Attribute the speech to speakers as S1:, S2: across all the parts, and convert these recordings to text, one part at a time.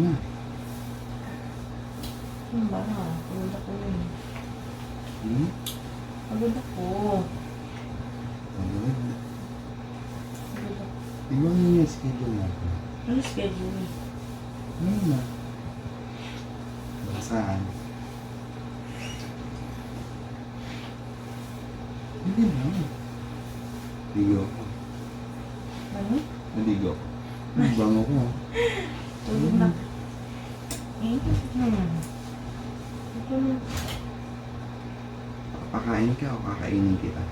S1: na.
S2: Yung ba na? Pagod ako yun. Pagod ako.
S1: Pagod.
S2: Pagod ako.
S1: Di ba yung schedule natin?
S2: Ano schedule?
S1: Ngayon na. Baka saan? Hindi na. Ligo ko.
S2: Ano?
S1: Naligo ko. Ang bango ko.
S2: Tulog na. Ito na.
S1: Papakain ka o kakainin kita?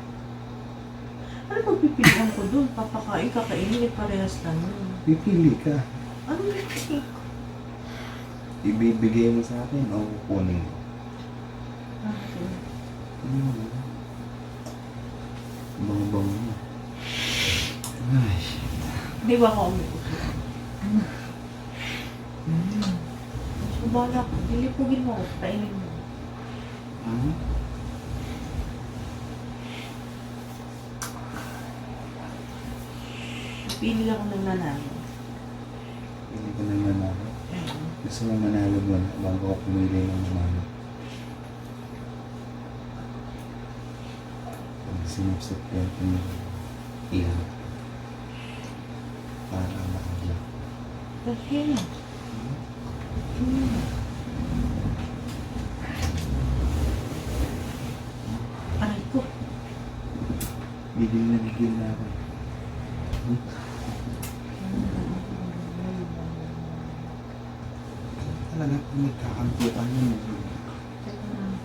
S2: Ano pagpipilihan ko doon? Papakain, kakainin, parehas lang yun.
S1: Pipili ka.
S2: Ano yung
S1: Ibibigay mo sa akin o kukunin ko? Bango-bango mo. Ay.
S2: Di ba ako umiusap? So, bahala ko. Dilipugin mo ako. Kainin mo. Pili ako ng nanalo.
S1: Hindi ko na manalo. Gusto mo manalo mo na bago ako pumili ng manalo. Pag sinupsip ko yung iyan. Para makagla.
S2: Kasi aray ko.
S1: Bigil na ako. Talaga kung nagkakantukan yun.
S2: Teka na.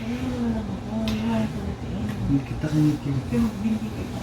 S2: Ayun na lang ako. Ayaw ko natin.
S1: Hindi kita kinikilig.
S2: Pero binibigay ko.